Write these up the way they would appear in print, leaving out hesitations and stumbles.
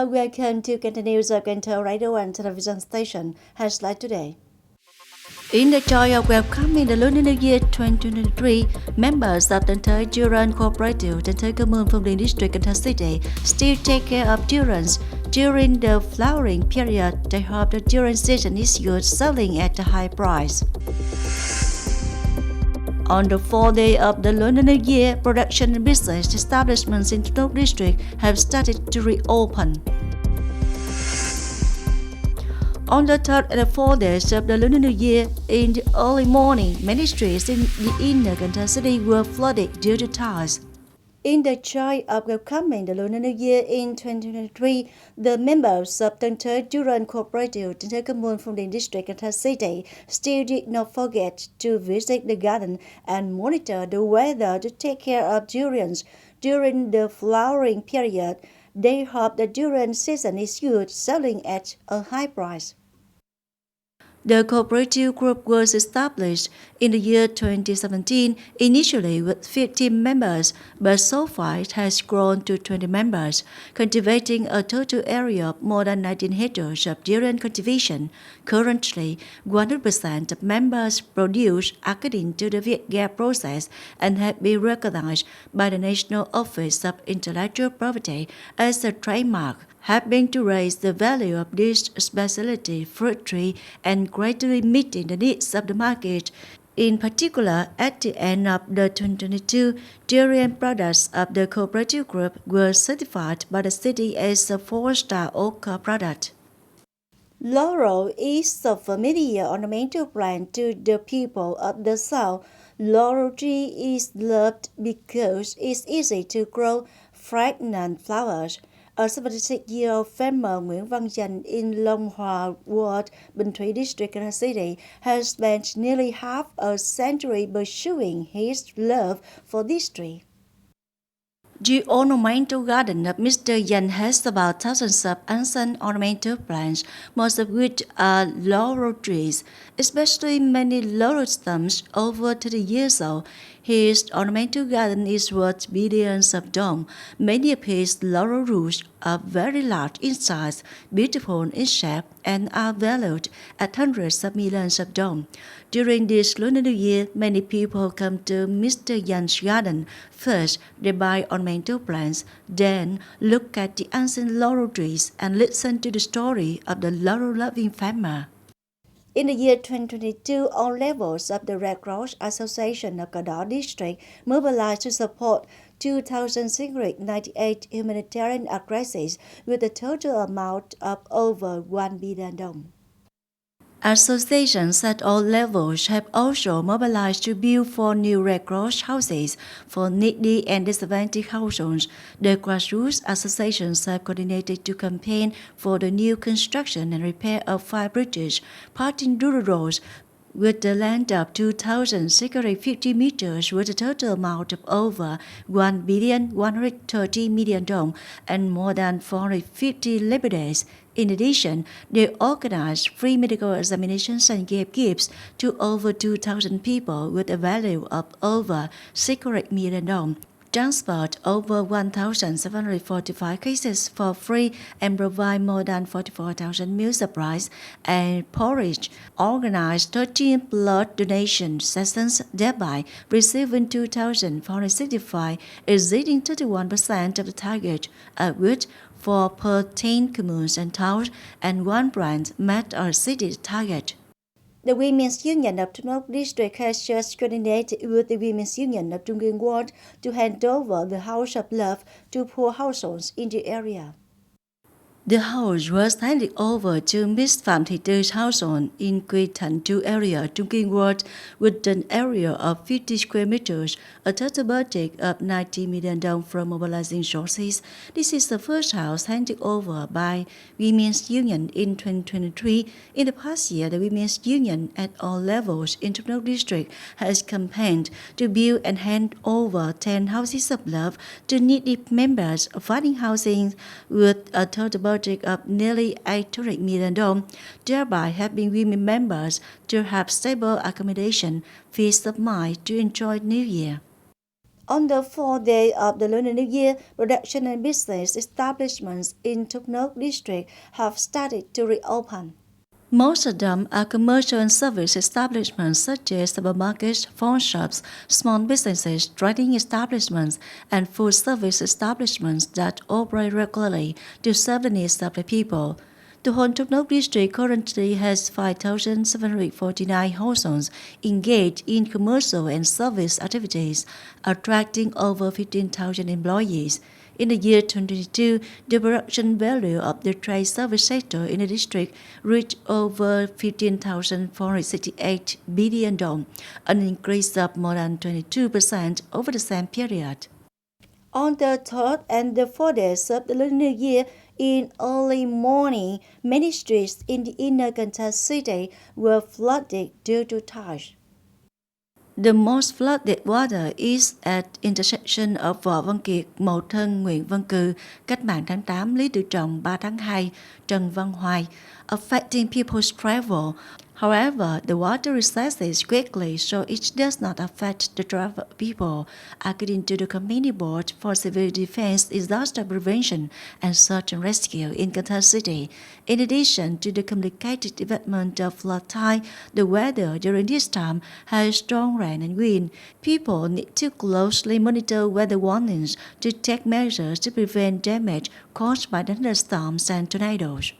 Hello, welcome to Kênh News of Cần Thơ Radio and Television Station. Highlight today. In the joy of welcoming the Lunar New Year 2023, members of Tân Thới Durian Cooperative, Tân Thới commune, Phong Điền district, Cần Thơ City still take care of durians during the flowering period. They hope the durian season is good, selling at a high price. On the fourth day of the Lunar New Year, production and business establishments in Thốt Nốt district have started to reopen. On the third and fourth days of the Lunar New Year, in the early morning, many streets in the inner Cần Thơ city were flooded due to tides. In the joy of welcoming the Lunar New Year in 2023, the members of Tân Thới Durian Cooperative, Tân Thới commune, Phong Điền district, Cần Thơ City still did not forget to visit the garden and monitor the weather to take care of durians during the flowering period. They hope the durian season is good, selling at a high price. The cooperative group was established in the year 2017, initially with 15 members, but so far it has grown to 20 members, cultivating a total area of more than 19 hectares of durian cultivation. Currently, 100% of members produce according to the Vietgap process and have been recognized by the National Office of Intellectual Property as a trademark, helping to raise the value of this specialty fruit tree and gradually meeting the needs of the market. In particular, at the end of the 2022, durian products of the cooperative group were certified by the city as a 4-star ochre product. Laurel is a familiar ornamental plant to the people of the South. Laurel tree is loved because it's easy to grow fragrant flowers. A 76-year-old farmer Nguyễn Văn Dành in Long Hòa Ward, Bình Thủy district, Cần Thơ City, has spent nearly half a century pursuing his love for this tree. The ornamental garden of Mr. Dành has about thousands of ancient ornamental plants, most of which are laurel trees, especially many laurel stumps over 30 years old. His ornamental garden is worth billions of dollars. Many of his laurel roots are very large in size, beautiful in shape, and are valued at hundreds of millions of dollars. During this Lunar New Year, many people come to Mr. Dành garden. First, they buy ornamental plants, then look at the ancient laurel trees and listen to the story of the laurel-loving farmer. In the year 2022, all levels of the Red Cross Association of Cần Thơ district mobilized to support 2,698 humanitarian addresses with a total amount of over $1 billion. Associations at all levels have also mobilized to build 4 new Red Cross houses for needy and disadvantaged households. The grassroots associations have coordinated to campaign for the new construction and repair of 5 bridges, parting rural roads, with the length of 2,650 meters with a total amount of over $1.130 billion and more than 450 labor days. In addition, they organized free medical examinations and gave gifts to over 2,000 people with a value of over $600 million. Transport over 1,745 cases for free and provide more than 44,000 meal supplies and porridge. Organized 13 blood donation sessions, thereby receiving 2,465, exceeding 31% of the target, at which 4 per 10 communes and towns and 1 branch met or exceeded target. The Women's Union of Thốt Nốt district has just coordinated with the Women's Union of Trung Ương Ward to hand over the House of Love to poor households in the area. The house was handed over to Miss Phạm Thị Tư household in Quy Thành 2 area, Trung Kiên Ward, with an area of 50 square meters, a total budget of $90 million from mobilizing sources. This is the first house handed over by Women's Union in 2023. In the past year, the Women's Union at all levels in Thốt Nốt district has campaigned to build and hand over 10 houses of love to needy members, finding housing with a total budget of nearly $800 million, thereby helping women members to have stable accommodation, peace of mind to enjoy New Year. On the fourth day of the Lunar New Year, production and business establishments in Thốt Nốt district have started to reopen. Most of them are commercial and service establishments such as supermarkets, phone shops, small businesses, trading establishments, and food service establishments that operate regularly to serve the needs of the people. The whole Thốt Nốt district currently has 5,749 households engaged in commercial and service activities, attracting over 15,000 employees. In the year 2022, the production value of the trade service sector in the district reached over 15,468 billion dong, an increase of more than 22% over the same period. On the third and the fourth days of the Lunar New Year, in early morning, many streets in the inner Cần Thơ city were flooded due to tides. The most flooded water is at intersection of Võ Văn Kiệt, Mậu Thân, Nguyễn Văn Cừ, Cách mạng tháng 8, Lý Tự Trọng, 3 tháng 2, Trần Văn Hoài, affecting people's travel. However, the water recesses quickly, so it does not affect the travel people, according to the Community Board for Civil Defense, Disaster Prevention and Search and Rescue in Cần Thơ City. In addition to the complicated development of flood tide, the weather during this time has strong rain and wind. People need to closely monitor weather warnings to take measures to prevent damage caused by thunderstorms and tornadoes.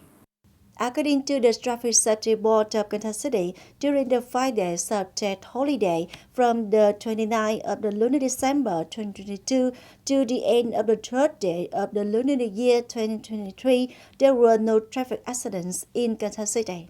According to the Traffic Safety Board of Cần Thơ City, during the 5 days of Tet holiday from the 29th of the Lunar December 2022 to the end of the third day of the Lunar New Year 2023, there were no traffic accidents in Cần Thơ City.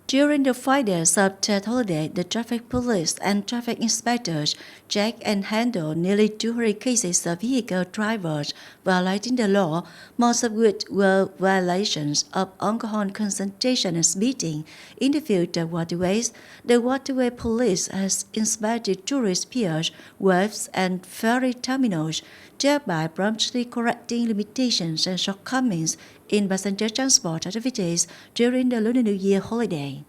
During the 5 days of Tet holiday, the traffic police and traffic inspectors checked and handled nearly 200 cases of vehicle drivers violating the law, most of which were violations of alcohol concentration and speeding in the field of waterways. The waterway police has inspected tourist piers, wharves, and ferry terminals, thereby promptly correcting limitations and shortcomings in passenger transport activities during the Lunar New Year holiday.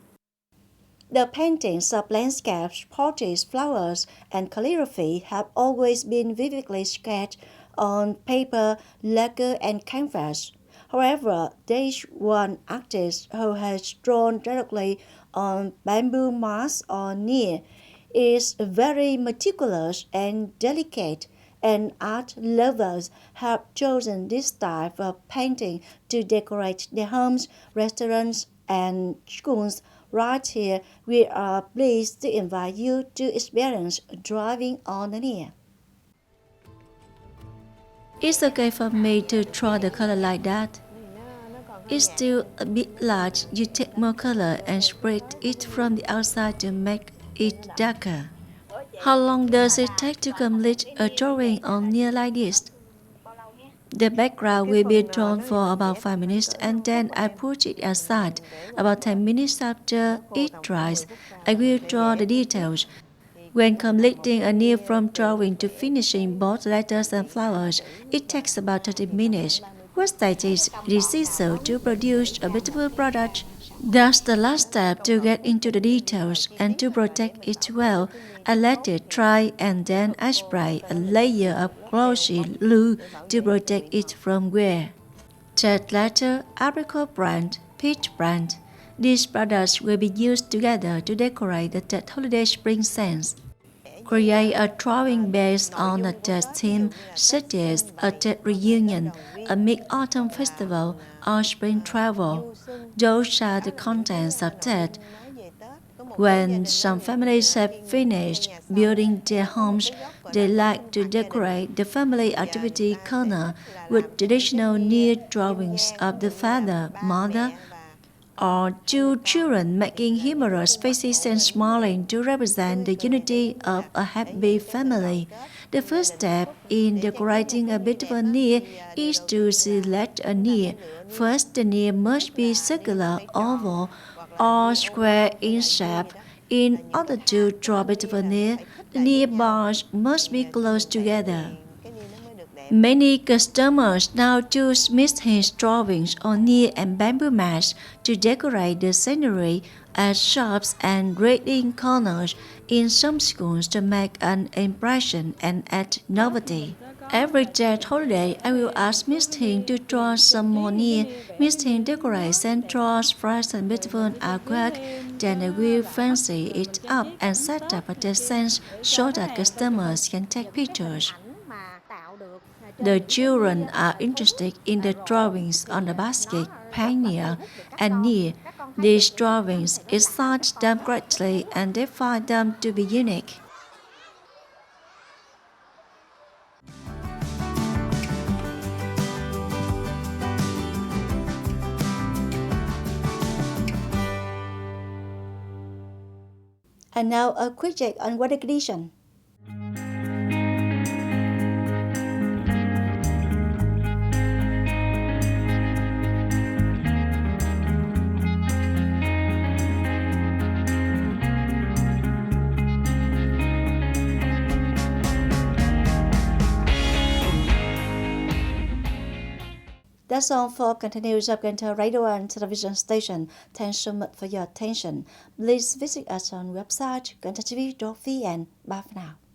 The paintings of landscapes, portraits, flowers, and calligraphy have always been vividly sketched on paper, lacquer, and canvas. However, there is one artist who has drawn directly on bamboo masks or near. It is very meticulous and delicate, and art lovers have chosen this style of painting to decorate their homes, restaurants, and schools. Right here, we are pleased to invite you to experience driving on the Near. It's okay for me to draw the color like that. It's still a bit large. You take more color and spread it from the outside to make it darker. How long does it take to complete a drawing on Near like this? The background will be drawn for about 5 minutes and then I put it aside. About 10 minutes after it dries, I will draw the details. When completing a Near from drawing to finishing both letters and flowers, it takes about 30 minutes. What stage is essential to produce a beautiful product? That's the last step to get into the details and to protect it well. I let it dry and then I spray a layer of glossy glue to protect it from wear. Third letter, apricot brand, peach brand. These products will be used together to decorate the Tet holiday spring scents. Create a drawing based on a Tet theme such as a Tet reunion, a mid-autumn festival, or spring travel. Those are the contents of Tet. When some families have finished building their homes, they like to decorate the family activity corner with traditional Near drawings of the father, mother, or two children making humorous faces and smiling to represent the unity of a happy family. The first step in decorating a beautiful Near is to select a Near. First, the Near must be circular, oval, or square in shape. In order to draw beautiful Near, the Near bars must be close together. Many customers now choose misheard drawings on near and bamboo mats to decorate the scenery at shops and reading corners in some schools to make an impression and add novelty. Every Jet holiday, I will ask Miss Thing to draw some more near. Miss Thing decorates and draws fresh and beautiful artwork. Then I will fancy it up and set up a design so that customers can take pictures. The children are interested in the drawings on the basket, pannier, and near. These drawings excite them greatly and they find them to be unique. And now a quick check on weather condition. That's all for continuous of Cần Thơ radio and television station. Thanks so much for your attention. Please visit us on website kenthtv.vn. Bye for now.